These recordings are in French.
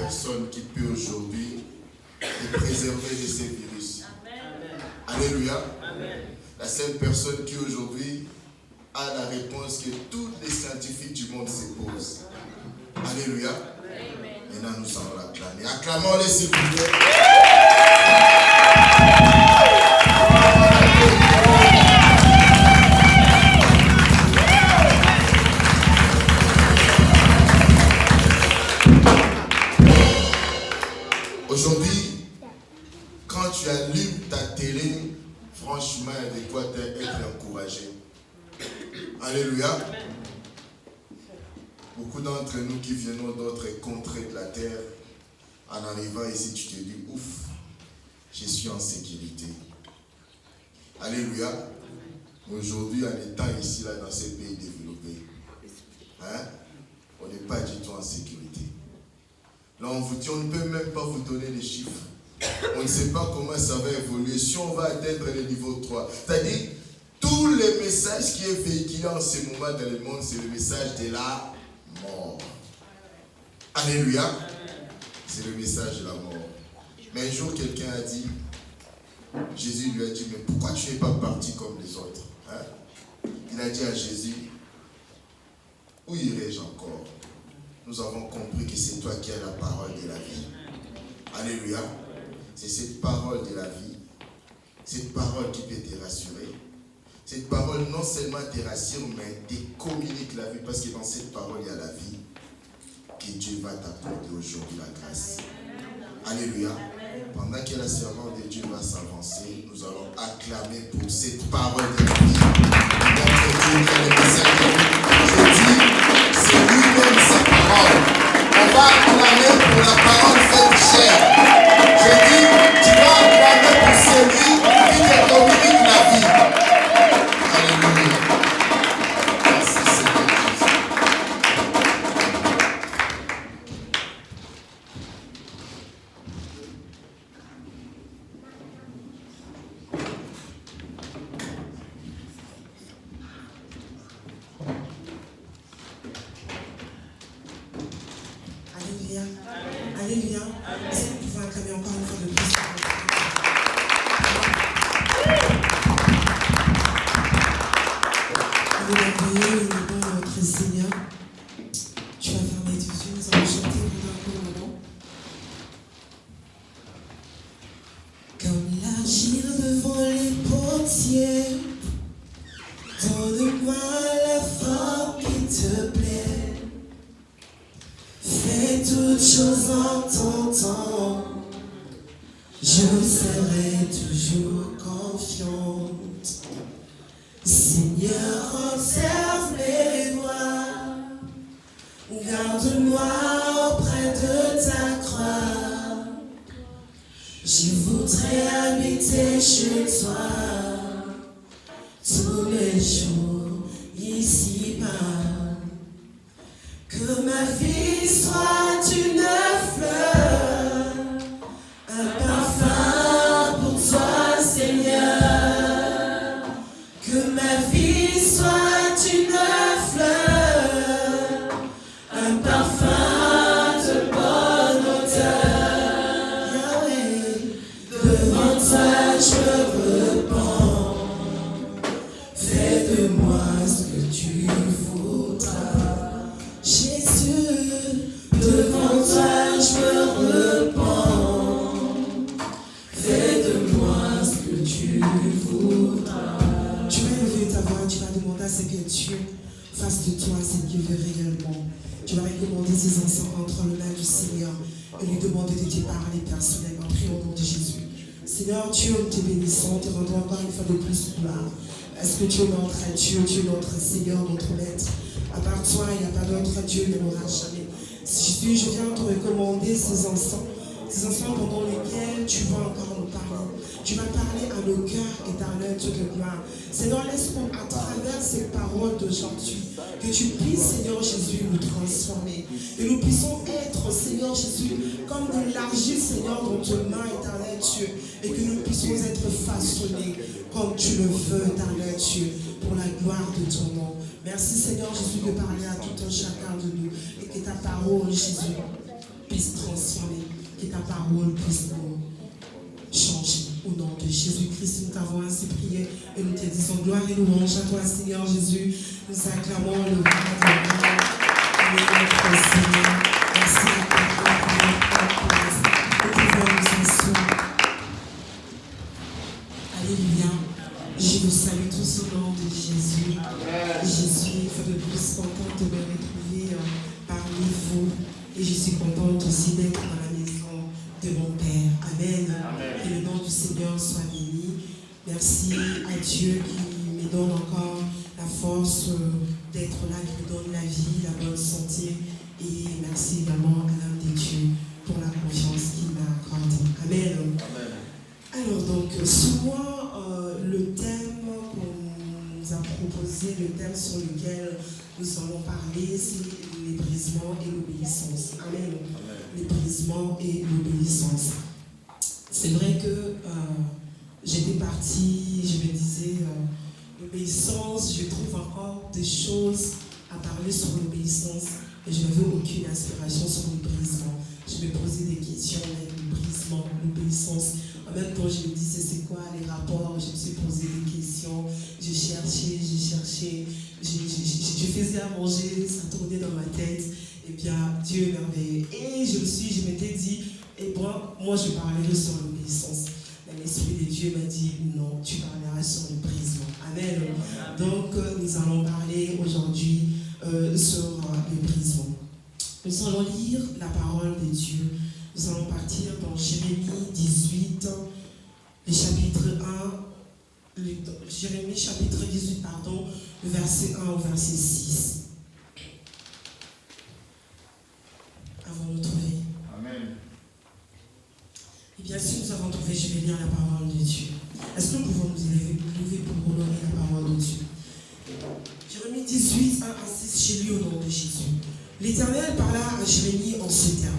personne qui peut aujourd'hui te préserver de ces virus. Alléluia. La seule personne qui aujourd'hui a la réponse que tous les scientifiques du monde se posent. Alléluia. Maintenant nous allons l'acclamer. Acclamons-les s'il vous plaît. Aujourd'hui, quand tu allumes ta télé, franchement, il y a de quoi être encouragé. Alléluia. Beaucoup d'entre nous qui venons d'autres contrées de la terre, en arrivant ici, tu te dis, ouf, je suis en sécurité. Alléluia. Aujourd'hui, en étant ici, là, dans ces pays développés, on n'est pas du tout en sécurité. Là, on vous dit, on ne peut même pas vous donner les chiffres. On ne sait pas comment ça va évoluer. Si on va atteindre le niveau 3. C'est-à-dire, tous les messages qui est véhiculé en ce moment dans le monde, c'est le message de la mort. Alléluia. C'est le message de la mort. Mais un jour, quelqu'un a dit, Jésus lui a dit, mais pourquoi tu n'es pas parti comme les autres? Il a dit à Jésus, où irai-je encore? Nous avons compris que c'est toi qui as la parole de la vie. Alléluia. C'est cette parole de la vie, cette parole qui peut te rassurer. Cette parole non seulement te rassure, mais te communique la vie, parce que dans cette parole, il y a la vie que Dieu va t'apporter aujourd'hui, la grâce. Alléluia. Pendant que la servante de Dieu va s'avancer, nous allons acclamer pour cette parole de la vie. Je dis, c'est lui-même sa parole. On va acclamer pour la parole faite chair. Je dis, tu vas acclamer pour celui qui te communique la vie. Alléluia. Merci Seigneur Jésus. Alléluia. Alléluia. Est-ce que vous pouvez acclamer encore une fois de plus? Alléluia, il est bon notre Seigneur. Tu vas fermer tes yeux, nous allons chanter pendant un moment. Comme l'argile devant les potiers, donne-moi la forme qui te plaît. Fais toutes choses en ton temps, je serai toujours confiante. Seigneur, observe mes voies, garde-moi auprès de ta croix. Je voudrais habiter chez toi tous les jours ici-bas. Que ma vie soit une fleur, un parfum pour toi, Seigneur. Que ma vie soit une fleur, un parfum de bonne odeur. Yahweh, devant toi je me repens. Fais de moi ce que tu voudras. Jésus, devant toi je me repens. Fais de moi ce que tu voudras. Tu vas élever ta voix, tu vas demander à ce que Dieu fasse de toi ce qu'il veut réellement. Tu vas recommander tes enfants entre les mains du Seigneur et lui demander de te parler personnellement. Prions au nom de Jésus. Seigneur Dieu, nous te bénissons, te rendons encore une fois de plus gloire. Est-ce que tu es notre Dieu, tu es notre Seigneur, notre Maître? À part toi, il n'y a pas d'autre Dieu, il n'y en aura jamais. Jésus, je viens te recommander ces enfants pendant lesquels tu vas encore nous parler. Tu vas parler à nos cœurs éternels, Dieu de gloire. Seigneur, laisse-moi à travers ces paroles d'aujourd'hui, que tu puisses, Seigneur Jésus, nous transformer. Que nous puissions être, Seigneur Jésus, comme de l'argile, Seigneur, dans tes mains, éternel Dieu. Et que nous puissions être façonnés comme tu le veux, éternel Dieu, pour la gloire de ton nom. Merci, Seigneur Jésus, de parler à tout un chacun de nous. Et que ta parole, Jésus, puisse transformer, que ta parole puisse nous changer. Au nom de Jésus-Christ, nous t'avons ainsi prié et nous te disons gloire et louange à toi, Seigneur Jésus. Nous acclamons le roi de roi, notre Seigneur. Merci à toi pour nous pouvons nous asseoir. Alléluia. Je vous salue tous au nom de Jésus. Je suis une fois de plus contente de me retrouver parmi vous. Et je suis contente aussi d'être dans la maison de mon Père. Amen. Que le nom du Seigneur soit béni. Merci à Dieu qui me donne encore la force d'être là, qui me donne la vie, la bonne santé. Et merci également à l'âme de Dieu pour la confiance qu'il m'a accordée. Amen. Alors donc, souvent, le thème qu'on nous a proposé, le thème sur lequel nous allons parler, c'est l'ébrisement et l'obéissance. Amen. L'ébrisement et l'obéissance. C'est vrai que j'étais partie, je me disais, l'obéissance, je trouve encore des choses à parler sur l'obéissance, et je n'avais aucune inspiration sur l'ébrisement. Je me posais des questions avec l'ébrisement, l'obéissance. En même temps, je me disais, c'est quoi les rapports? Je me suis posé des questions, je cherchais, je faisais à manger, ça tournait dans ma tête. Et bien, Dieu est merveilleux. Et je m'étais dit, et bon, moi je parlerai sur l'obéissance. L'Esprit de Dieu m'a dit, non, tu parleras sur l'ébrisement. Amen. Donc, nous allons parler aujourd'hui sur l'ébrisement. Nous allons lire la parole de Dieu. Nous allons partir dans Jérémie 18, le chapitre 1, Jérémie chapitre 18, pardon, le verset 1 au verset 6. Avons-nous trouvé? Amen. Et bien, si nous avons trouvé, je vais lire la parole de Dieu. Est-ce que nous pouvons nous élever pour honorer la parole de Dieu? Jérémie 18, 1 à 6, chez lui au nom de Jésus. L'Éternel parla à Jérémie en ces termes.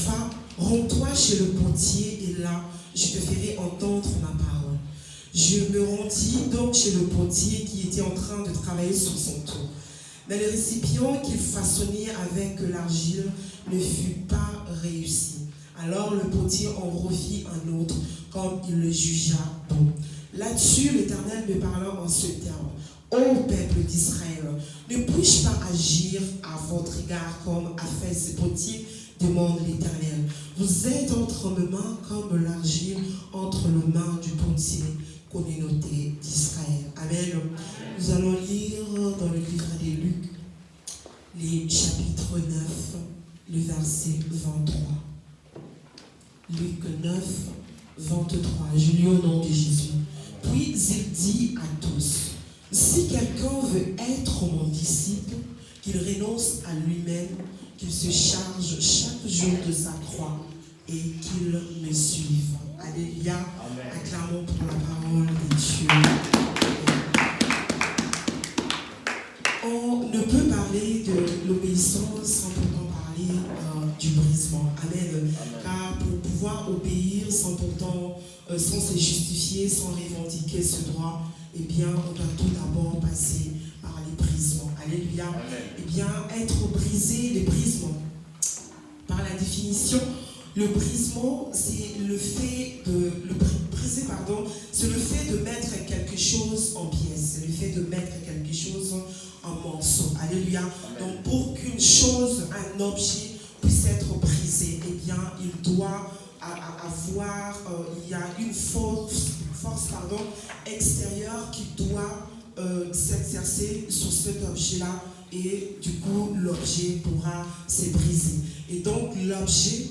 Va, rends-toi chez le potier et là, je te ferai entendre ma parole. Je me rendis donc chez le potier qui était en train de travailler sur son tour. Mais le récipient qu'il façonnait avec l'argile ne fut pas réussi. Alors le potier en refit un autre, comme il le jugea bon. Là-dessus, l'Éternel me parla en ce terme. Ô peuple d'Israël, ne puis-je pas agir à votre égard comme a fait ce potier, demande l'Éternel. Vous êtes entre mes mains comme l'argile entre les mains du potier, communauté d'Israël. Amen. Nous allons lire dans le livre de Luc, les chapitres 9, le verset 23. Luc 9, 23. Je lis au nom de Jésus. Puis il dit à tous, si quelqu'un veut être mon disciple, qu'il renonce à lui-même, qu'il se charge chaque jour de sa croix et qu'il me suive. Alléluia. Amen. Acclamons pour la parole de Dieu. On ne peut parler de l'obéissance sans pourtant parler du brisement. Amen. Amen. Car pour pouvoir obéir sans pourtant, sans se justifier, sans revendiquer ce droit, eh bien, on doit tout d'abord passer par les brisements. Alléluia. Amen. Eh bien, être brisé, les brisements. Par la définition, le brisement, c'est le fait de c'est le fait de mettre quelque chose en pièces, c'est le fait de mettre quelque chose en morceaux. Alléluia. Amen. Donc, pour qu'une chose, un objet puisse être brisé, eh bien, il doit avoir, il y a une force extérieure qui doit s'exercer sur cet objet-là, et du coup, l'objet pourra se briser. Et donc, l'objet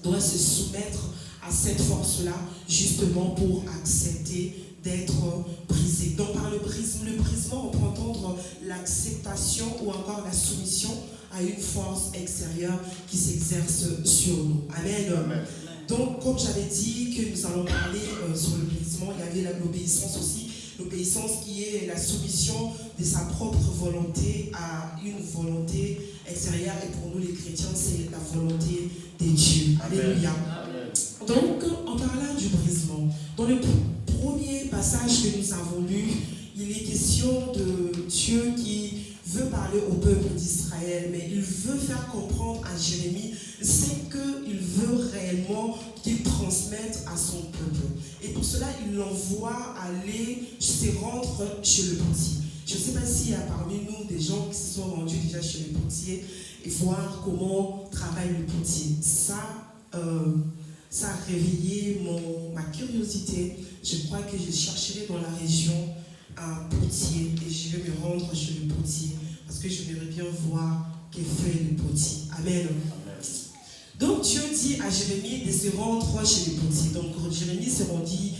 doit se soumettre à cette force-là, justement pour accepter d'être brisé. Donc, par le brisement, on peut entendre l'acceptation ou encore la soumission à une force extérieure qui s'exerce sur nous. Amen. Amen. Donc, comme j'avais dit que nous allons parler sur le brisement, il y avait l'obéissance aussi. L'obéissance qui est la soumission de sa propre volonté à une volonté extérieure. Et pour nous les chrétiens, c'est la volonté de Dieu. Alléluia. Donc, en parlant du brisement, dans le premier passage que nous avons lu, il est question de Dieu qui veut parler au peuple d'Israël, mais il veut faire comprendre à Jérémie ce qu'il veut réellement qu'il transmette à son peuple. Et pour cela, il l'envoie aller se rendre chez le potier. Je ne sais pas s'il y a parmi nous des gens qui se sont rendus déjà chez le potier et voir comment travaille le potier. Ça a réveillé ma curiosité. Je crois que je chercherai dans la région un potier et je vais me rendre chez le potier parce que j'aimerais bien voir qu'est fait le potier. Amen. Donc Dieu dit à Jérémie de se rendre chez le potier. Donc Jérémie s'est rendu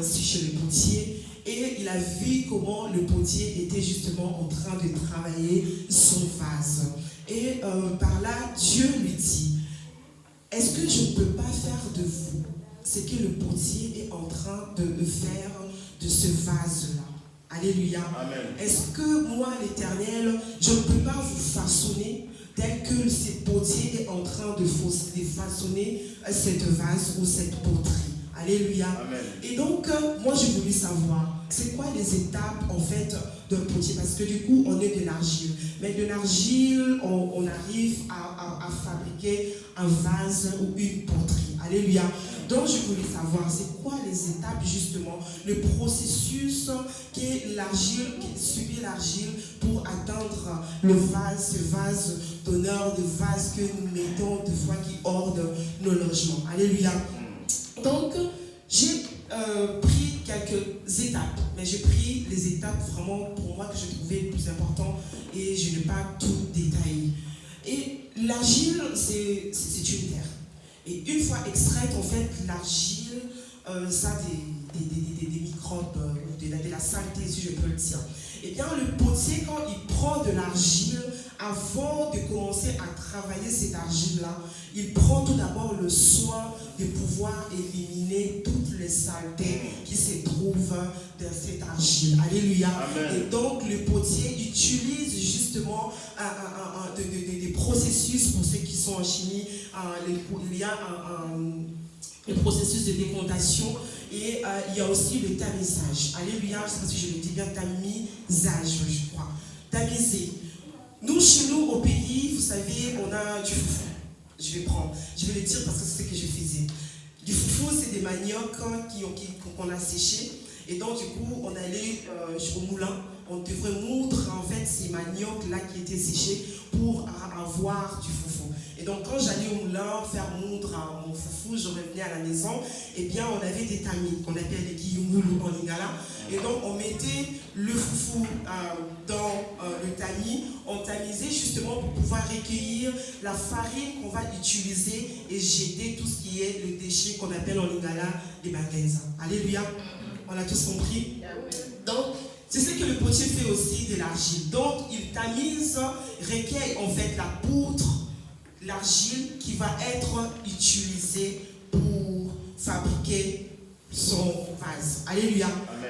chez le potier et il a vu comment le potier était justement en train de travailler son vase. Et par là, Dieu lui dit, est-ce que je ne peux pas faire de vous ce que le potier est en train de faire de ce vase-là? Alléluia. Amen. Est-ce que moi, l'Éternel, je ne peux pas vous façonner tel que ce potier est en train de façonner cette vase ou cette poterie? Alléluia. Amen. Et donc, moi, je voulais savoir, c'est quoi les étapes, en fait, d'un potier? Parce que du coup, on est de l'argile. Mais de l'argile, on arrive à fabriquer un vase ou une poterie. Alléluia. Donc, je voulais savoir, c'est quoi les étapes, justement, le processus que l'argile, subit l'argile pour atteindre le vase, ce vase d'honneur, de vase que nous mettons des fois qui hors de nos logements. Alléluia. Donc, j'ai pris quelques étapes, mais j'ai pris les étapes vraiment pour moi que je trouvais les plus importantes et je n'ai pas tout détaillé. Et l'argile, c'est une terre. Et une fois extraite, en fait, l'argile, ça a des microbes, de la saleté, si je peux le dire. Et bien, le potier, quand il prend de l'argile, avant de commencer à travailler cette argile-là, il prend tout d'abord le soin de pouvoir éliminer toutes les saletés qui se trouvent dans cette argile. Alléluia. Amen. Et donc, le potier utilise justement des processus, pour ceux qui sont en chimie, il y a le processus de décontation et il y a aussi le tamisage. Alléluia, je ne sais pas si je le dis bien, tamisage, je crois. Tamiser. Nous, chez nous, au pays, vous savez, on a du foufou. Je vais le dire parce que c'est ce que je faisais. Du foufou, c'est des maniocs qu'on a séchés. Et donc, du coup, on allait au moulin. On devrait moudre, en fait, ces maniocs-là qui étaient séchés pour avoir du foufou. Et donc, quand j'allais au moulin faire moudre mon foufou, je revenais à la maison, eh bien, on avait des tamis, qu'on appelle les guilloumoulou en lingala. Et donc, on mettait le foufou dans le tamis, on tamisait justement pour pouvoir recueillir la farine qu'on va utiliser et jeter tout ce qui est le déchet qu'on appelle en lingala les magraises. Alléluia. On a tous compris. Donc, c'est ce que le potier fait aussi de l'argile. Donc, il tamise, recueille en fait la poutre, l'argile qui va être utilisée pour fabriquer son vase. Alléluia.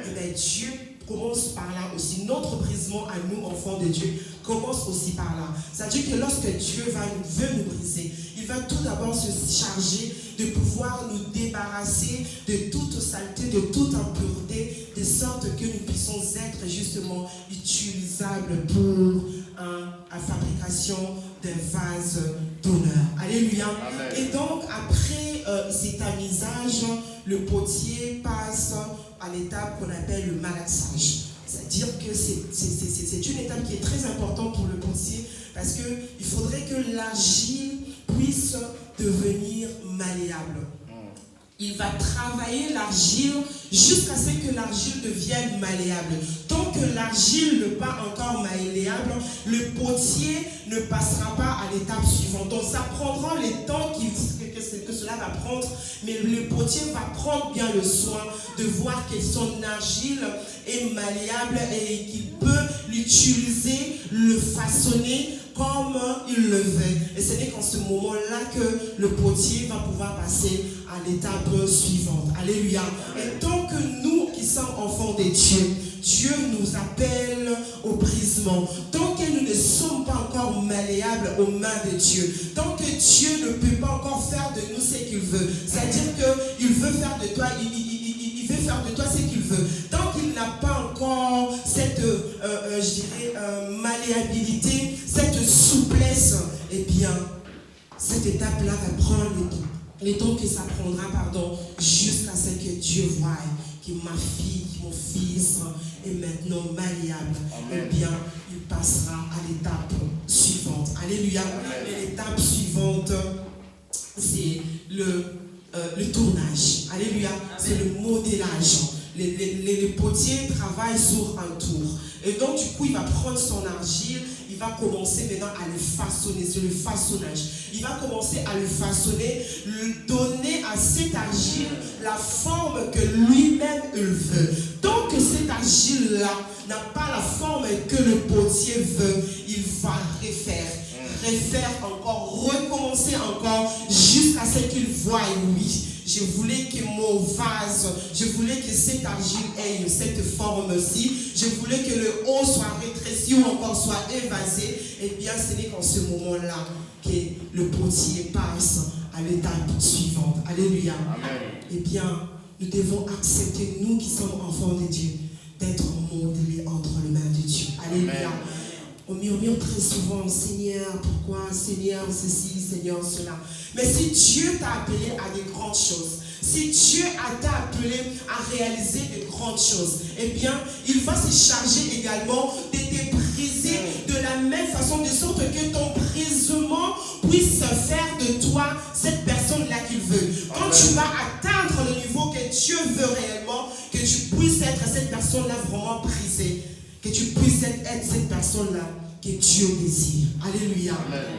Et bien, Dieu commence par là aussi. Notre brisement à nous, enfants de Dieu, commence aussi par là. C'est-à-dire que lorsque Dieu veut nous briser, il va tout d'abord se charger de pouvoir nous débarrasser de toute saleté, de toute impureté, de sorte que nous puissions être justement utilisables pour la fabrication d'un vase d'honneur. Alléluia. Amen. Et donc, après cet tamisage, le potier passe à l'étape qu'on appelle le malaxage. C'est-à-dire que c'est une étape qui est très importante pour le potier parce qu'il faudrait que l'argile puisse devenir malléable. Il va travailler l'argile jusqu'à ce que l'argile devienne malléable. Tant que l'argile n'est pas encore malléable, le potier ne passera pas à l'étape suivante. Donc ça prendra le temps que cela va prendre, mais le potier va prendre bien le soin de voir que son argile est malléable et qu'il peut l'utiliser, le façonner comme il le veut. Et ce n'est qu'en ce moment-là que le potier va pouvoir passer à l'étape suivante. Alléluia. Et tant que nous qui sommes enfants de Dieu, Dieu nous appelle au brisement. Tant que nous ne sommes pas encore malléables aux mains de Dieu, tant que Dieu ne peut pas encore faire de nous ce qu'il veut, c'est-à-dire qu'il veut faire de toi, il veut faire de toi ce qu'il veut. Tant qu'il n'a pas encore cette, malléabilité, étape-là va prendre le temps que ça prendra, jusqu'à ce que Dieu voie que ma fille, mon fils est maintenant malléable. Eh bien, il passera à l'étape suivante. Alléluia. Et l'étape suivante, c'est le tournage. Alléluia. C'est le modélage. Les potiers travaillent sur un tour. Et donc, du coup, il va prendre son argile, il va commencer maintenant à le façonner. C'est le façonnage. Il va commencer à le façonner, donner à cette argile la forme que lui-même il veut. Tant que cette argile-là n'a pas la forme que le potier veut, il va refaire encore, recommencer encore jusqu'à ce qu'il voie lui. Je voulais que mon vase, je voulais que cette argile ait cette forme-ci, je voulais que le haut soit rétréci ou encore soit évasé. Et bien, ce n'est qu'en ce moment-là que le potier passe à l'étape suivante. Alléluia. Eh bien, nous devons accepter, nous qui sommes enfants de Dieu, d'être modelés entre les mains de Dieu. Alléluia. On murmure très souvent, Seigneur, pourquoi, Seigneur, ceci, Seigneur, cela. Mais si Dieu t'a appelé à des grandes choses, si Dieu t'a appelé à réaliser de grandes choses, eh bien, il va se charger également de te briser de la même façon, de sorte que ton brisement puisse faire de toi cette personne-là qu'il veut. Quand tu vas atteindre le niveau que Dieu veut réellement, que tu puisses être cette personne-là vraiment brisée, que tu puisses être cette personne-là que Dieu désire. Alléluia.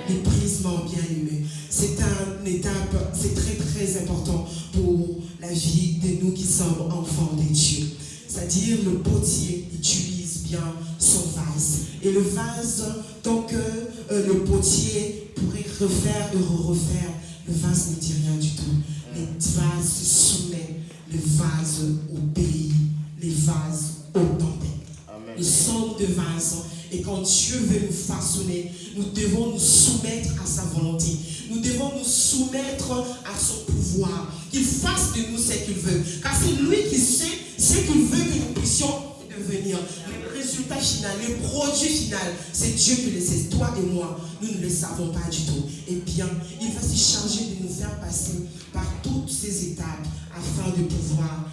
Les brisements bien-aimés. C'est une étape, c'est très très important pour la vie de nous qui sommes enfants de Dieu. C'est-à-dire le potier utilise bien son vase. Et le vase, tant que le potier pourrait refaire et refaire, le vase ne dit rien du tout. Le vase se soumet, le vase obéit, les vases aux tempêtes. Nous sommes de vase. Et quand Dieu veut nous façonner, nous devons nous soumettre à sa volonté. Nous devons nous soumettre à son pouvoir. Qu'il fasse de nous ce qu'il veut. Car c'est lui qui sait ce qu'il veut que nous puissions devenir. Le résultat final, le produit final, c'est Dieu qui le sait. Toi et moi, nous ne le savons pas du tout. Eh bien, il va se charger de nous faire passer par toutes ces étapes afin de pouvoir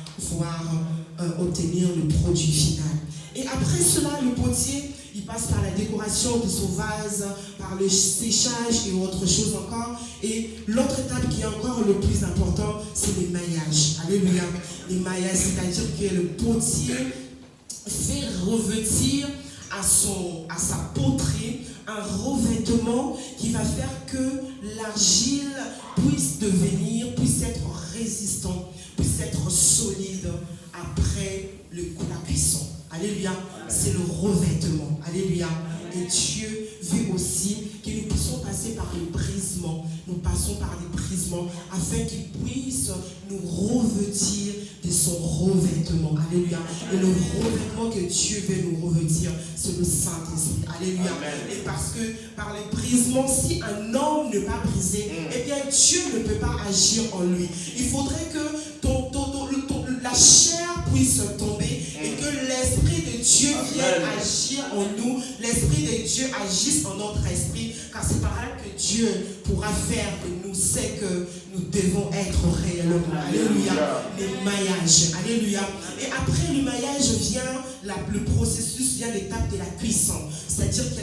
obtenir le produit final. Et après cela, le potier, il passe par la décoration de son vase, par le séchage et autre chose encore. Et l'autre étape qui est encore le plus important, c'est les maillages. Alléluia. Les maillages, c'est-à-dire que le potier fait revêtir à sa poterie un revêtement qui va faire que l'argile puisse être résistant, puisse être solide après la cuisson. Alléluia. C'est le revêtement. Alléluia. Et Dieu veut aussi que nous puissions passer par les brisements. Nous passons par les brisements afin qu'il puisse nous revêtir de son revêtement. Alléluia. Et le revêtement que Dieu veut nous revêtir, c'est le Saint-Esprit. Alléluia. Amen. Et parce que par les brisements, si un homme n'est pas brisé, eh bien Dieu ne peut pas agir en lui. Il faudrait que la chair puisse tomber et que l'Esprit de Dieu vienne agir en nous. L'Esprit de Dieu agisse en notre esprit, car c'est par là que Dieu pourra faire de nous ce que nous devons être réellement. Alléluia. Les maillages. Alléluia. Et après le maillage vient le processus, vient l'étape de la cuisson. C'est-à-dire que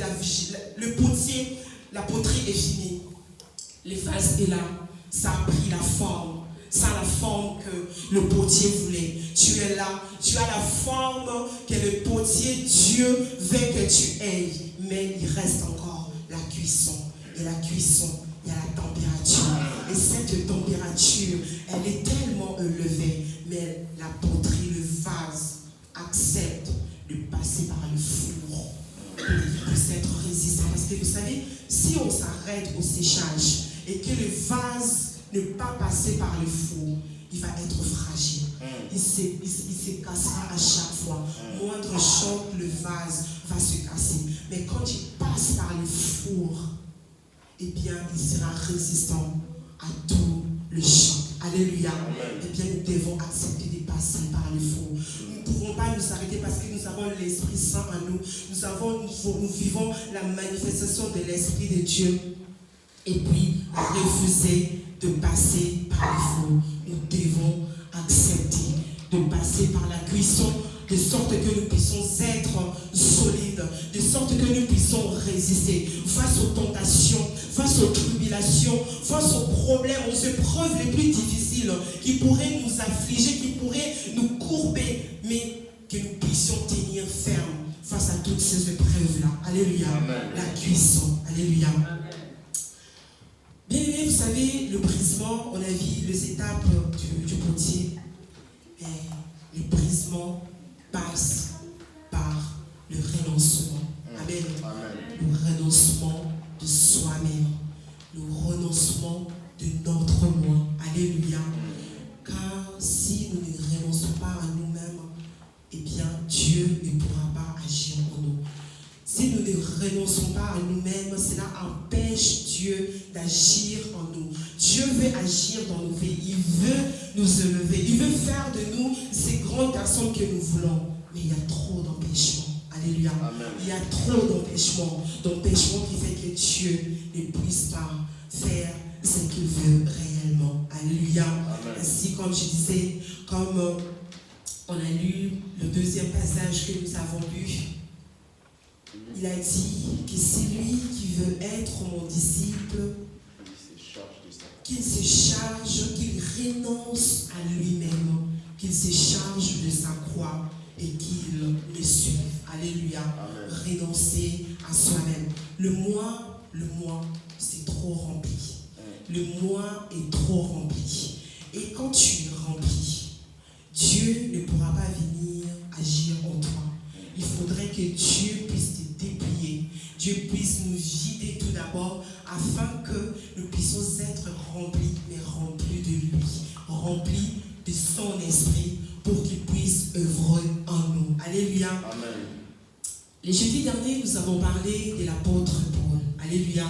la poterie est finie. Le vase est là. Ça a pris la forme. Ça a la forme que le potier voulait. Tu es là, tu as la forme que le potier, Dieu veut que tu aies. Mais il reste encore la cuisson. Et la cuisson, il y a la température. Et cette température, elle est tellement élevée. Mais la poterie, le vase, accepte de passer par le four pour qu'il puisse être résistant. Parce que vous savez, si on s'arrête au séchage et que le vase ne pas passer par le four, il va être fragile. Il se cassera à chaque fois. Moindre choc, le vase va se casser. Mais quand il passe par le four, eh bien, il sera résistant à tout le choc. Alléluia. Eh bien, nous devons accepter de passer par le four. Nous ne pourrons pas nous arrêter parce que nous avons l'Esprit Saint en nous. Nous vivons la manifestation de l'Esprit de Dieu et puis refuser de passer par les flots. Nous devons accepter de passer par la cuisson, de sorte que nous puissions être solides, de sorte que nous puissions résister face aux tentations, face aux tribulations, face aux problèmes, aux épreuves les plus difficiles qui pourraient nous affliger, qui pourraient nous courber, mais que nous puissions tenir ferme face à toutes ces épreuves-là. Alléluia. Amen. La cuisson. Alléluia. Bien aimé, vous savez, le brisement, on a vu les étapes du potier. Et les brisements passent par le renoncement. Amen. Amen. Le renoncement de soi-même. Le renoncement de notre moi. Alléluia. Car si nous ne renonçons pas à nous-mêmes, eh bien, Dieu ne pourra pas agir en nous. Si nous ne renonçons pas à nous-mêmes, cela empêche Dieu d'agir en nous. Dieu veut agir dans nos vies. Il veut nous élever. Il veut faire de nous ces grandes personnes que nous voulons. Mais il y a trop d'empêchements. Alléluia. Amen. Il y a trop d'empêchements. D'empêchements qui fait que Dieu ne puisse pas faire ce qu'il veut réellement. Alléluia. Amen. Ainsi, comme je disais, comme on a lu le deuxième passage que nous avons lu, il a dit que c'est lui qui veut être mon disciple, qu'il se charge, qu'il renonce à lui-même, qu'il se charge de sa croix et qu'il me suive. Alléluia. Amen. Renoncer à soi-même. Le moi, c'est trop rempli. Le moi est trop rempli. Et quand tu es rempli, Dieu ne pourra pas venir agir en toi. Il faudrait que Dieu puisse te déplier. Dieu puisse nous vider tout d'abord afin que nous puissions être remplis, mais remplis de lui, remplis de son esprit pour qu'il puisse œuvrer en nous. Alléluia. Amen. Les jeudis derniers, nous avons parlé de l'apôtre Paul. Alléluia.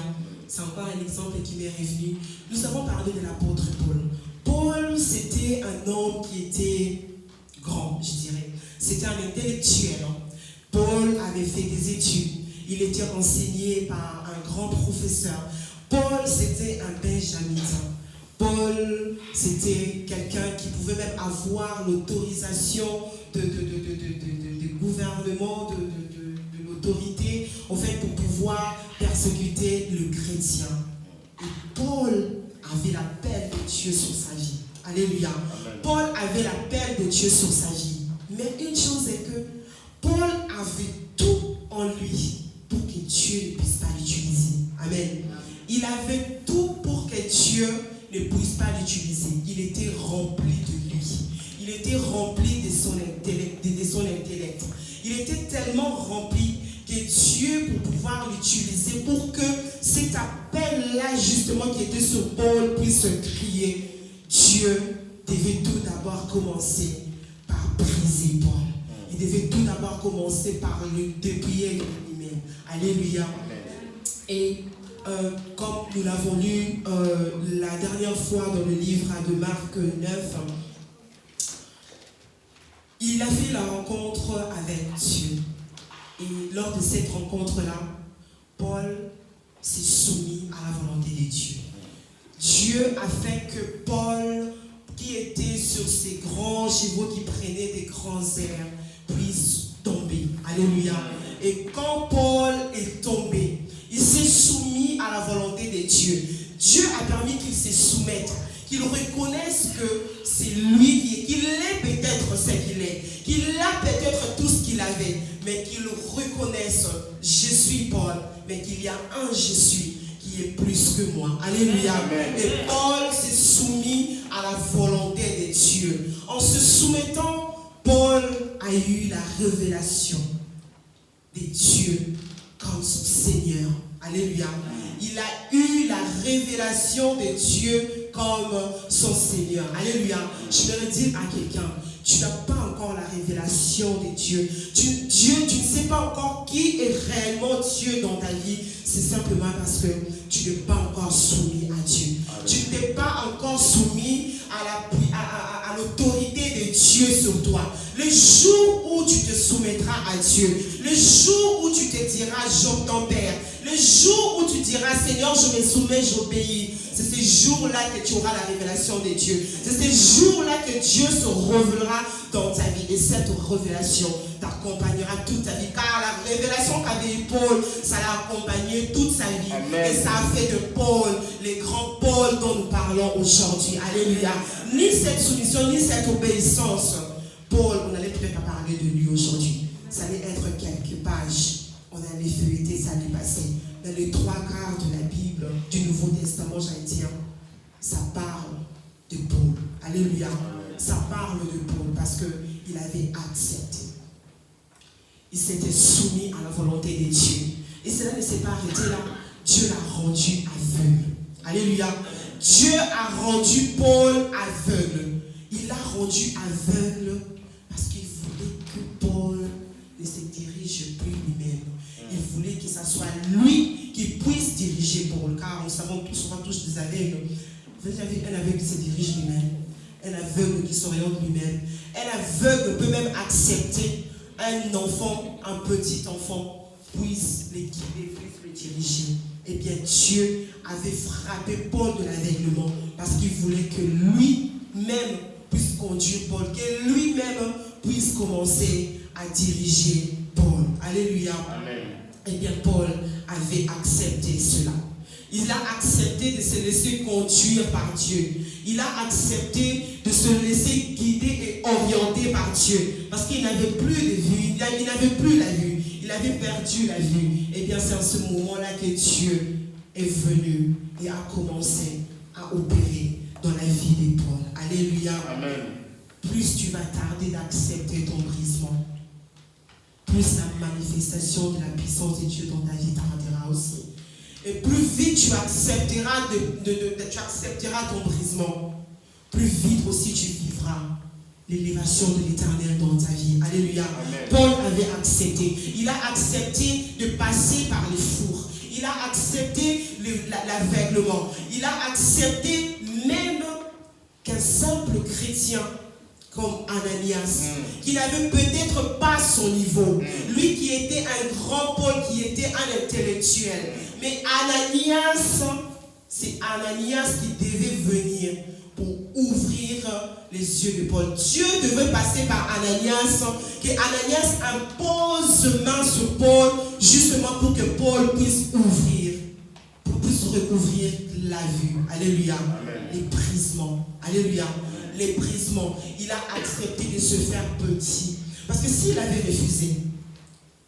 C'est encore un exemple qui m'est revenu. Nous avons parlé de l'apôtre Paul. Paul, c'était un homme qui était grand, je dirais. C'était un intellectuel. Paul avait fait des études. Il était enseigné par un grand professeur. Paul, c'était un benjaminite. Paul, c'était quelqu'un qui pouvait même avoir l'autorisation de gouvernement, de l'autorité, en fait, pour pouvoir persécuter le chrétien. Et Paul avait l'appel de Dieu sur sa vie. Alléluia. Amen. Paul avait l'appel de Dieu sur sa vie. Mais une chose est que Paul avait tout en lui pour que Dieu ne puisse pas l'utiliser. Amen. Il avait tout pour que Dieu ne puisse pas l'utiliser. Il était rempli de lui. Il était rempli de son intellect. Il était tellement rempli que Dieu, pour pouvoir l'utiliser, pour que cet appel-là, justement, qui était sur Paul, puisse se crier, Dieu devait tout d'abord commencer par briser Paul. Il devait tout d'abord commencer par le dépouiller lui-même. Alléluia. Et comme nous l'avons lu la dernière fois dans le livre de Marc 9, il a fait la rencontre avec Dieu. Et lors de cette rencontre-là, Paul s'est soumis à la volonté de Dieu. Dieu a fait que Paul, qui était sur ces grands chevaux qui prenaient des grands airs, puisse tomber. Alléluia. Et quand Paul est tombé, il s'est soumis à la volonté de Dieu. Dieu a permis qu'il se soumette, qu'il reconnaisse que c'est lui qu'il est peut-être ce qu'il est, qu'il a peut-être tout ce qu'il avait, mais qu'il reconnaisse, je suis Paul, mais qu'il y a un je suis qui est plus que moi. Alléluia. Amen. Et Paul s'est soumis à la volonté de Dieu. En se soumettant, Paul a eu la révélation de Dieu comme son Seigneur. Alléluia. Il a eu la révélation de Dieu comme son Seigneur. Alléluia. Je vais le dire à quelqu'un, tu n'as pas encore la révélation de Dieu. Tu ne sais pas encore qui est réellement Dieu dans ta vie. C'est simplement parce que tu n'es pas encore soumis à Dieu. Tu ne t'es pas encore soumis à l'autorité de Dieu sur toi. Le jour où tu te soumettras à Dieu, le jour où tu te diras Job ton père, le jour où tu diras Seigneur je me soumets, j'obéis, c'est ce jour-là que tu auras la révélation de Dieu. C'est ce jour-là que Dieu se révélera dans ta vie. Et cette révélation t'accompagnera toute ta vie. Car la révélation qu'avait eu Paul, ça l'a accompagné toute sa vie. Amen. Et ça a fait de Paul les grands Paul dont nous parlons aujourd'hui. Alléluia. Ni cette soumission, ni cette obéissance. Paul, on n'allait peut-être pas parler de lui aujourd'hui. Ça allait être quelques pages. On allait feuilleter, ça allait passer. Dans les 3 quarts de la Bible, du Nouveau Testament, j'allais dire, ça parle de Paul. Alléluia. Ça parle de Paul parce qu'il avait accepté. Il s'était soumis à la volonté de Dieu. Et cela ne s'est pas arrêté là. Dieu l'a rendu aveugle. Alléluia. Dieu a rendu Paul aveugle. Il l'a rendu aveugle parce qu'il voulait que Paul ne se dirige plus lui-même. Il voulait que ce soit lui qui puisse diriger Paul. Car nous savons souvent tous des aveugles. Vous avez vu un aveugle qui se dirige lui-même. Un aveugle qui s'oriente lui-même. Un aveugle peut même accepter un enfant, un petit enfant, puisse les guider, puisse le diriger. Eh bien, Dieu avait frappé Paul de l'aveuglement parce qu'il voulait que lui-même puisse conduire Paul, que lui-même puisse commencer à diriger Paul. Alléluia. Amen. Eh bien, Paul avait accepté cela. Il a accepté de se laisser conduire par Dieu. Il a accepté de se laisser guider et orienter par Dieu. Parce qu'il n'avait plus de vue, il n'avait plus la vue. Il avait perdu la vue. Eh bien, c'est en ce moment-là que Dieu est venu et a commencé à opérer dans la vie de Paul. Alléluia. Amen. Plus tu vas tarder d'accepter ton brisement, plus la manifestation de la puissance de Dieu dans ta vie tardera aussi. Et plus vite tu accepteras, tu accepteras ton brisement, plus vite aussi tu vivras l'élévation de l'Éternel dans ta vie. Alléluia. Amen. Paul avait accepté. Il a accepté de passer par les fours. Il a accepté l'aveuglement. Il a accepté même qu'un simple chrétien comme Ananias, qui n'avait peut-être pas son niveau, lui qui était un grand Paul, qui était un intellectuel, mais Ananias, c'est Ananias qui devait venir pour ouvrir les yeux de Paul. Dieu devait passer par Ananias, que Ananias impose main sur Paul, justement pour que Paul puisse ouvrir, pour puisse recouvrir la vue. Alléluia. Amen. Les brisements. Alléluia. Les brisements. Il a accepté de se faire petit. Parce que s'il avait refusé,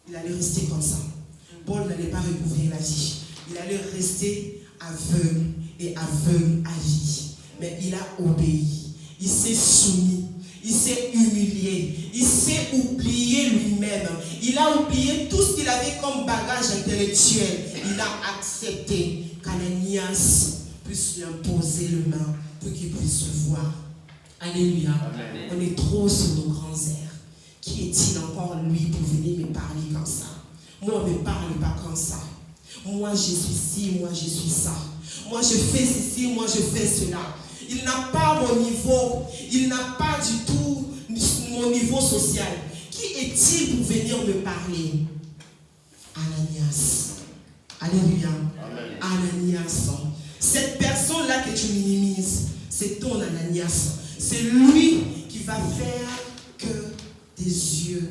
il allait rester comme ça. Paul n'allait pas recouvrir la vie. Il allait rester aveugle et aveugle à vie. Mais il a obéi. Il s'est soumis. Il s'est humilié. Il s'est oublié lui-même. Il a oublié tout ce qu'il avait comme bagage intellectuel. Il a accepté qu'Ananias puisse lui imposer le main pour qu'il puisse se voir. Alléluia. Amen. On est trop sur nos grands airs. Qui est-il encore lui pour venir me parler comme ça? Moi, on ne me parle pas comme ça. Moi, je suis ci, moi, je suis ça. Moi, je fais ceci, moi, je fais cela. Il n'a pas mon niveau. Il n'a pas du tout mon niveau social. Qui est-il pour venir me parler? Ananias. Alléluia. Amen. Ananias. Cette personne-là que tu minimises, c'est ton Ananias. C'est lui qui va faire que tes yeux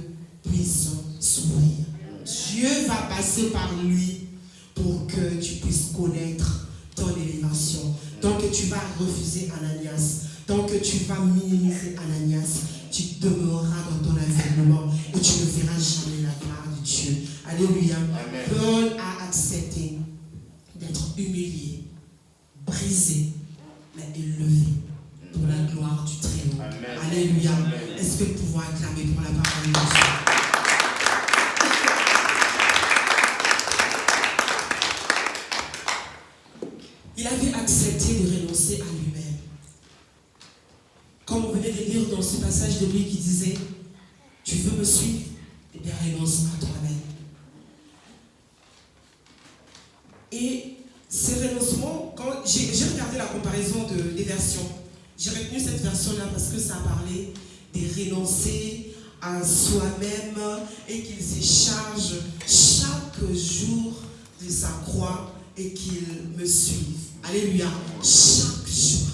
puissent s'ouvrir. Dieu va passer par lui pour que tu puisses connaître ton élévation. Donc tu vas refuser Ananias. Donc tu vas minimiser Ananias. Tu demeureras dans ton aveuglement et tu ne verras jamais la gloire de Dieu. Alléluia. Amen. Paul a accepté d'être humilié, brisé, mais élevé pour la gloire du Très-Haut. Amen. Alléluia. Amen. Est-ce que nous pouvons acclamer pour la parole de Dieu? Il avait accepté de renoncer à lui-même. Comme on venait de lire dans ce passage de lui qui disait, tu veux me suivre? Eh bien, renonce à toi-même. Et ces renoncements, quand j'ai regardé la comparaison des versions, j'ai retenu cette version-là parce que ça parlait de renoncer à soi-même et qu'il se charge chaque jour de sa croix et qu'il me suive. Alléluia. Chaque jour.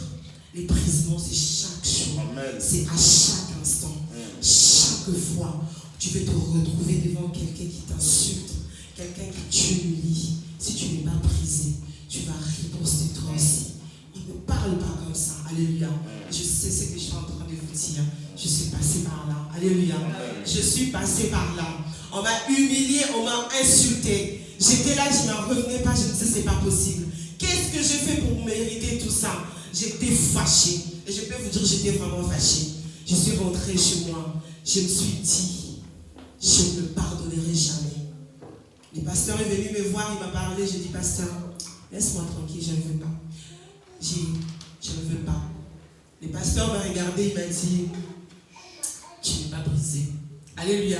L'épuisement, c'est chaque jour. C'est à chaque instant. Chaque fois, tu veux te retrouver devant quelqu'un qui t'insulte, quelqu'un qui t'humilie. Si tu n'es pas brisé, tu vas riposter toi aussi. Il ne parle pas comme ça. Alléluia. Je sais ce que je suis en train de vous dire. Je suis passé par là. Alléluia. Je suis passé par là. On m'a humilié, on m'a insulté. J'étais là, je n'en revenais pas. Je me disais, c'est pas possible. Qu'est-ce que je fais pour mériter tout ça? J'étais fâchée. Et je peux vous dire, j'étais vraiment fâchée. Je suis rentrée chez moi. Je me suis dit, je ne pardonnerai jamais. Le pasteur est venu me voir, il m'a parlé. J'ai dit, pasteur, laisse-moi tranquille, je ne veux pas. Je ne veux pas. Le pasteur m'a regardé, il m'a dit, tu n'es pas brisé. Alléluia.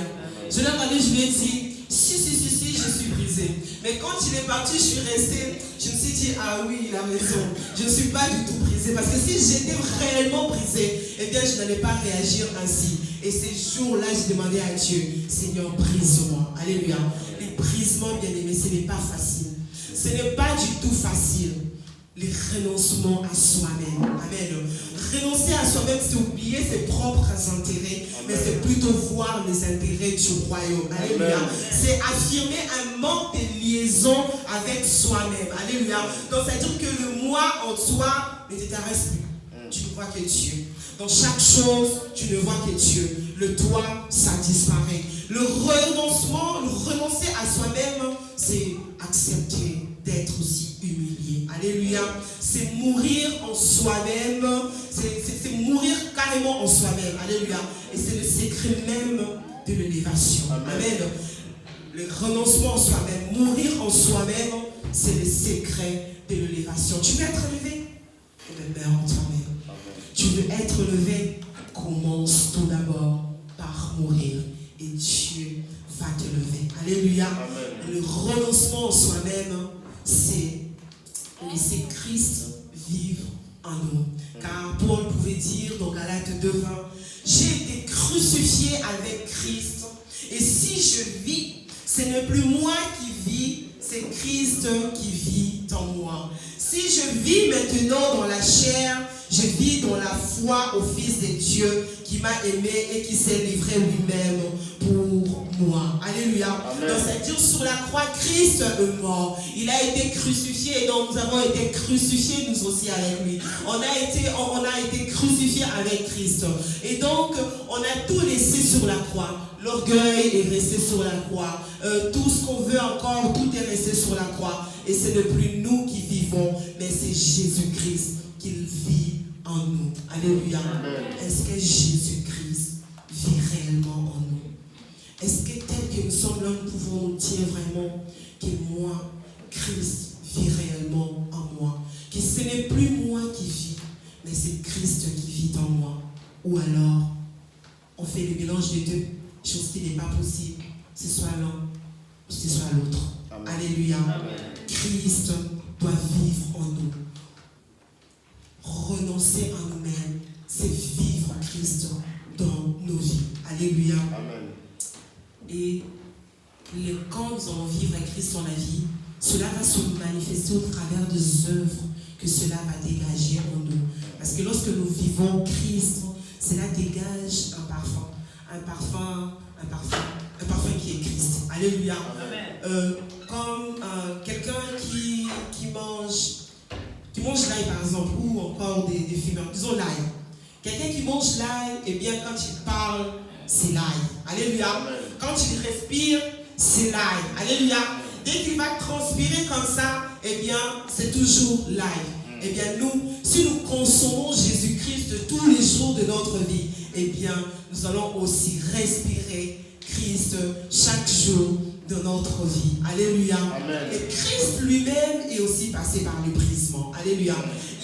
Je l'ai regardé, je lui ai dit, si, je suis brisé. Mais quand il est parti, je suis restée. Je me suis dit, ah oui, il a raison. Je ne suis pas du tout brisée. Parce que si j'étais réellement brisée, eh bien, je n'allais pas réagir ainsi. Et ces jours-là, j'ai demandé à Dieu, Seigneur, brise-moi. Alléluia. Les brisements, bien aimés, ce n'est pas facile. Ce n'est pas du tout facile. Les renoncements à soi-même. Amen. Renoncer à soi-même, c'est oublier ses propres intérêts, mais c'est plutôt voir les intérêts du royaume. Alléluia. C'est affirmer un manque de liaison avec soi-même. Alléluia. Donc, c'est-à-dire que le moi en toi ne t'intéresse plus. Tu ne vois que Dieu. Dans chaque chose, tu ne vois que Dieu. Le toi, ça disparaît. Le renoncement, renoncer à soi-même, c'est accepter d'être aussi humilié. Alléluia. C'est mourir en soi-même. C'est mourir carrément en soi-même. Alléluia. Et c'est le secret même de l'élévation. Amen. Le renoncement en soi-même, mourir en soi-même, c'est le secret de l'élévation. Tu veux être élevé? Eh bien, meurs en toi-même. Tu veux être levé? Commence tout d'abord par mourir. Et Dieu va te lever. Alléluia. Amen. Le renoncement en soi-même, c'est laisser Christ vivre en nous. Car Paul pouvait dire dans Galates 2:20, j'ai été crucifié avec Christ. Et si je vis, ce n'est plus moi qui vis, c'est Christ qui vit en moi. Si je vis maintenant dans la chair, je vis dans la foi au Fils de Dieu qui m'a aimé et qui s'est livré lui-même pour moi. Alléluia. Donc, c'est-à-dire sur la croix, Christ est mort. Il a été crucifié et donc nous avons été crucifiés nous aussi avec lui. On a été crucifiés avec Christ. Et donc, on a tout laissé sur la croix. L'orgueil est resté sur la croix. Tout ce qu'on veut encore, tout est resté sur la croix. Et ce n'est plus nous qui vivons, mais c'est Jésus-Christ qui vit en nous. Alléluia. Est-ce que Jésus-Christ vit réellement en nous? Est-ce que tel que nous sommes là, nous pouvons nous dire vraiment que moi, Christ vit réellement en moi? Que ce n'est plus moi qui vis, mais c'est Christ qui vit en moi. Ou alors, on fait le mélange des deux, chose qui n'est pas possible. Ce soit l'un ou ce soit l'autre. Alléluia. Amen. Christ doit vivre en nous. Renoncer à nous-mêmes, c'est vivre Christ dans nos vies. Alléluia. Amen. Et quand nous allons vivre Christ dans la vie, cela va se manifester au travers des œuvres que cela va dégager en nous. Parce que lorsque nous vivons Christ, cela dégage un parfum. Un parfum qui est Christ. Alléluia. Comme quelqu'un qui mange l'ail par exemple, ou encore des fumeurs, disons l'ail. Quelqu'un qui mange l'ail, eh bien quand il parle, c'est l'ail. Alléluia. Quand il respire, c'est l'ail. Alléluia. Dès qu'il va transpirer comme ça, eh bien c'est toujours l'ail. Eh bien si nous consommons Jésus-Christ tous les jours de notre vie, eh bien nous allons aussi respirer Christ chaque jour de notre vie. Alléluia. Amen. Et Christ lui-même est aussi passé par le brisement. Alléluia.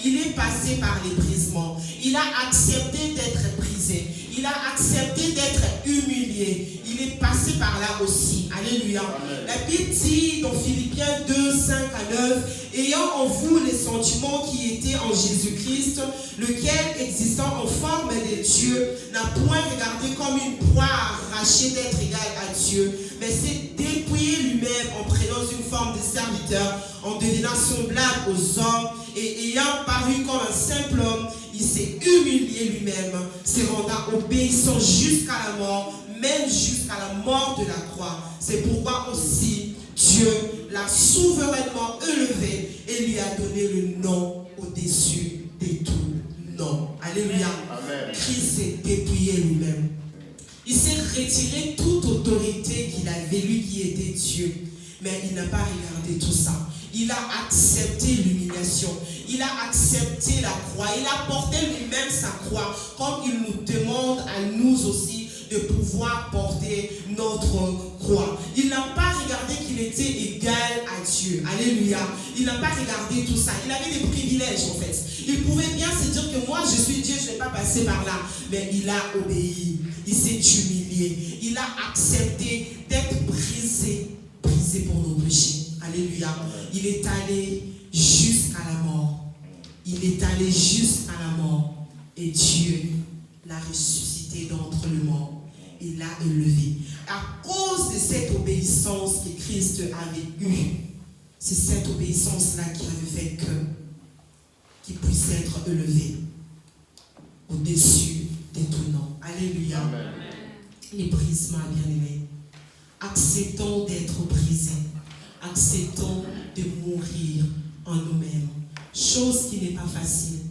Il est passé par les brisements. Il a accepté d'être brisé. Il a accepté d'être humilié. Il est passé passer par là aussi. Alléluia. Amen. La Bible dit dans Philippiens 2, 5 à 9, ayant en vous les sentiments qui étaient en Jésus-Christ, lequel, existant en forme de Dieu, n'a point regardé comme une proie arrachée d'être égal à Dieu, mais s'est dépouillé lui-même en prenant une forme de serviteur, en devenant semblable aux hommes, et ayant paru comme un simple homme, il s'est humilié lui-même, se rendant obéissant jusqu'à la mort, même jusqu'à la mort de la croix. C'est pourquoi aussi Dieu l'a souverainement élevé et lui a donné le nom au-dessus de tout nom. Alléluia. Amen. Christ s'est dépouillé lui-même. Il s'est retiré toute autorité qu'il avait, lui qui était Dieu. Mais il n'a pas regardé tout ça. Il a accepté l'humiliation. Il a accepté la croix. Il a porté lui-même sa croix. Comme il nous demande à nous aussi de pouvoir porter notre croix. Il n'a pas regardé qu'il était égal à Dieu. Alléluia. Il n'a pas regardé tout ça. Il avait des privilèges en fait. Il pouvait bien se dire que moi je suis Dieu, je ne vais pas passer par là. Mais il a obéi. Il s'est humilié. Il a accepté d'être brisé pour nos péchés. Alléluia. Il est allé jusqu'à la mort. Il est allé jusqu'à la mort. Et Dieu l'a ressuscité d'entre les morts. Il l'a élevé. À cause de cette obéissance que Christ avait eue, c'est cette obéissance-là qui avait fait qu'il puisse être élevé au-dessus de tout nom. Alléluia. Amen. Les brisements, bien-aimés. Acceptons d'être brisés. Acceptons de mourir en nous-mêmes. Chose qui n'est pas facile,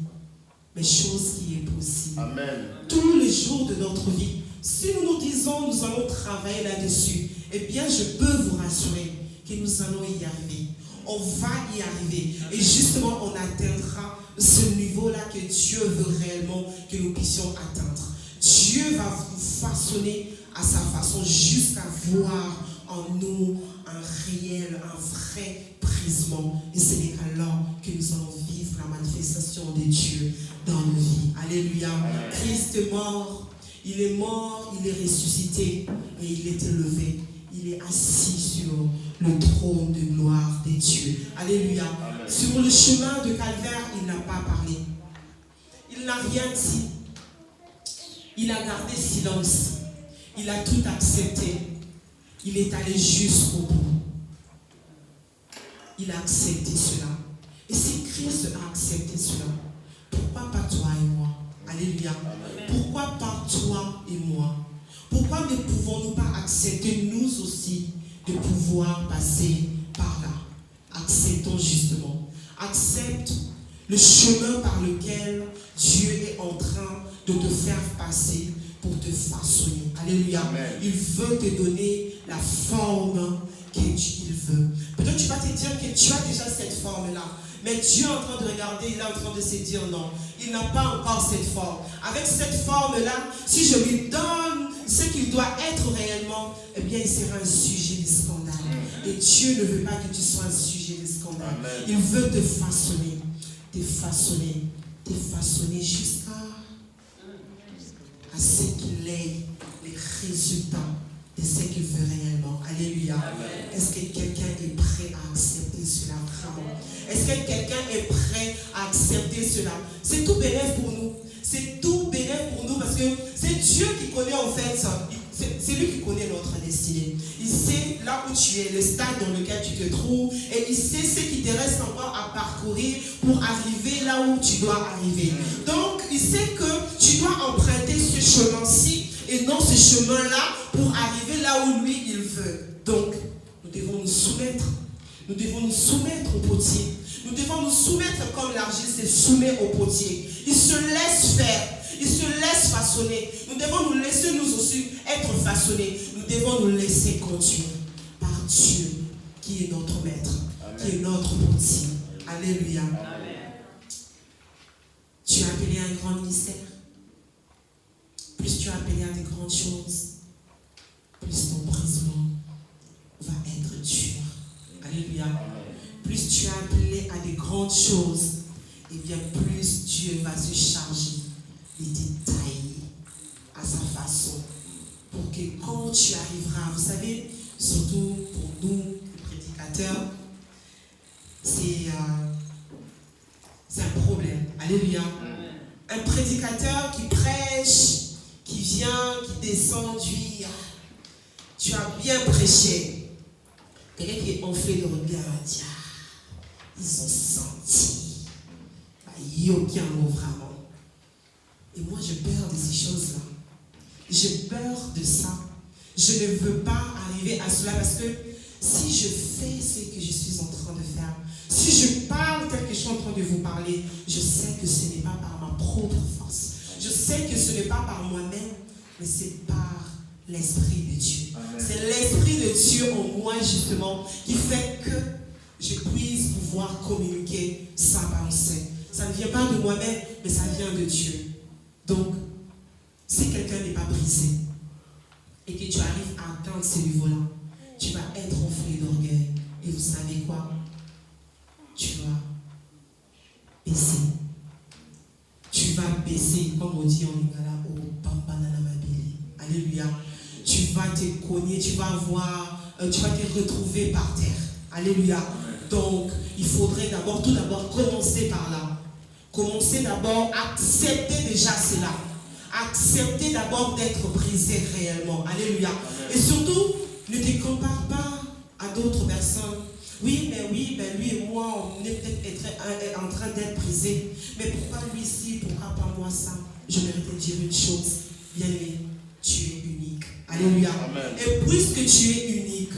mais chose qui est possible. Amen. Tous les jours de notre vie, si nous nous disons nous allons travailler là-dessus, eh bien je peux vous rassurer que nous allons y arriver. On va y arriver. Et justement, on atteindra ce niveau-là que Dieu veut réellement que nous puissions atteindre. Dieu va vous façonner à sa façon jusqu'à voir en nous un réel, un vrai brisement. Et c'est alors que nous allons vivre la manifestation de Dieu dans nos vies. Alléluia. Christ est mort. Il est mort, il est ressuscité et il est élevé. Il est assis sur le trône de gloire des dieux. Alléluia. Amen. Sur le chemin de Calvaire, il n'a pas parlé. Il n'a rien dit. Il a gardé silence. Il a tout accepté. Il est allé jusqu'au bout. Il a accepté cela. Et si Christ a accepté cela, pourquoi pas toi et moi? Alléluia. Pourquoi pas toi et moi? Pourquoi ne pouvons-nous pas accepter nous aussi de pouvoir passer par là? Acceptons justement. Accepte le chemin par lequel Dieu est en train de te faire passer pour te façonner. Alléluia. Amen. Il veut te donner la forme qu'il veut. Peut-être tu vas te dire que tu as déjà cette forme-là. Mais Dieu est en train de regarder, il est en train de se dire non, il n'a pas encore cette forme. Avec cette forme-là, si je lui donne ce qu'il doit être réellement, eh bien il sera un sujet de scandale. Et Dieu ne veut pas que tu sois un sujet de scandale. Amen. Il veut te façonner jusqu'à ce qu'il ait les résultats de ce qu'il veut réellement. Alléluia. Amen. Est-ce que quelqu'un est prêt à accepter cela vraiment? Est-ce que quelqu'un est prêt à accepter cela? C'est tout bénéfice pour nous. C'est tout bénéfice pour nous parce que c'est Dieu qui connaît en fait ça. C'est lui qui connaît notre destinée. Il sait là où tu es, le stade dans lequel tu te trouves, et il sait ce qui te reste encore à parcourir pour arriver là où tu dois arriver. Donc, il sait que tu dois emprunter ce chemin-ci et non ce chemin-là pour arriver là où lui, il veut. Donc, nous devons nous soumettre. Nous devons nous soumettre au potier. Nous devons nous soumettre comme l'argile se soumet au potier. Il se laisse faire. Il se laisse façonner. Nous devons nous laisser nous aussi être façonnés. Nous devons nous laisser conduire par Dieu qui est notre maître, Amen. Qui est notre potier. Alléluia. Amen. Tu es appelé à un grand ministère. Plus tu es appelé à des grandes choses, plus ton brisement va être dur. Alléluia. Plus tu es appelé à des grandes choses, et bien plus Dieu va se charger de détailler à sa façon pour pour que quand tu arriveras, vous savez, surtout pour nous, les prédicateurs, c'est un problème. Alléluia. Un prédicateur qui prêche, qui vient, qui descend, tu as bien prêché. Quelqu'un qui est enflé de regard, ils ont senti. Il n'y a aucun mot vraiment. Et moi, j'ai peur de ces choses-là. J'ai peur de ça. Je ne veux pas arriver à cela parce que si je fais ce que je suis en train de faire, si je parle tel que je suis en train de vous parler, je sais que ce n'est pas par ma propre force. Je sais que ce n'est pas par moi-même, mais c'est par l'Esprit de Dieu. Amen. C'est l'Esprit de Dieu en moi, justement, qui fait que je puisse pouvoir communiquer sa pensée. Ça ne vient pas de moi-même, mais ça vient de Dieu. Donc, si quelqu'un n'est pas brisé et que tu arrives à atteindre ce niveau-là, tu vas être enflé d'orgueil. Et vous savez quoi? Tu vas baisser. Tu vas baisser, comme on dit en lingala, au pampanana mabili. Alléluia. Tu vas te cogner, tu vas te retrouver par terre. Alléluia. Donc, il faudrait tout d'abord commencer par là. Commencer d'abord à accepter déjà cela. Accepter d'abord d'être brisé réellement. Alléluia. Et surtout, ne te compare pas à d'autres personnes. Oui, lui et moi, on est peut-être en train d'être brisés. Mais pourquoi lui ici, pourquoi pas moi ça? Je vais te dire une chose. Bien-aimé, tu es unique. Alléluia. Amen. Et puisque tu es unique,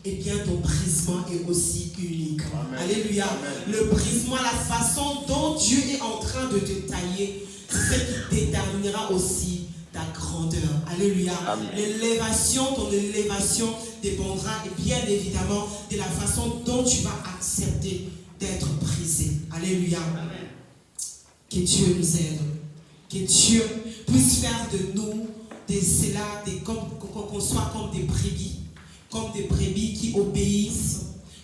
eh bien ton brisement est aussi unique. Amen. Alléluia. Amen. Le brisement, la façon dont Dieu est en train de te tailler, c'est ce qui déterminera aussi ta grandeur. Alléluia. Ton élévation dépendra bien évidemment de la façon dont tu vas accepter d'être brisé. Alléluia. Amen. Que Dieu nous aide. Que Dieu puisse faire de nous qu'on soit comme des brebis. Comme des brebis qui obéissent.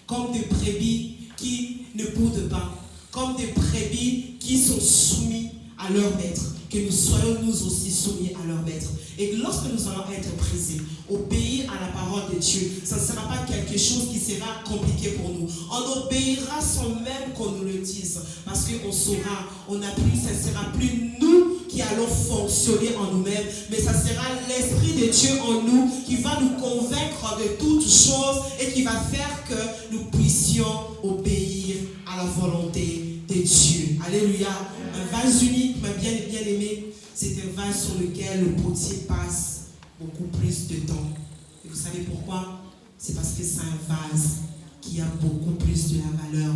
Comme des brebis qui ne boudent pas. Comme des brebis qui sont soumis à leur maître. Que nous soyons nous aussi soumis à leur maître. Et que lorsque nous allons être brisés, obéir à la parole de Dieu, ça ne sera pas quelque chose qui sera compliqué pour nous. On obéira sans même qu'on nous le dise. Parce qu'on saura, ça ne sera plus nous qui allons fonctionner en nous-mêmes, mais ça sera l'Esprit de Dieu en nous qui va nous convaincre de toutes choses et qui va faire que nous puissions obéir à la volonté de Dieu. Alléluia. Un vase unique, ma bien-aimée, c'est un vase sur lequel le potier passe beaucoup plus de temps. Et vous savez pourquoi? C'est parce que c'est un vase qui a beaucoup plus de la valeur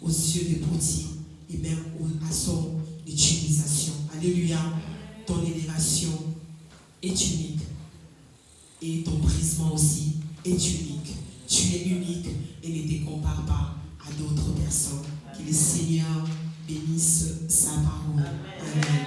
aux yeux des potiers et même à son utilisation. Alléluia. Ton élévation est unique et ton brisement aussi est unique. Tu es unique et ne te compare pas à d'autres personnes. Que le Seigneur bénisse sa parole. Amen.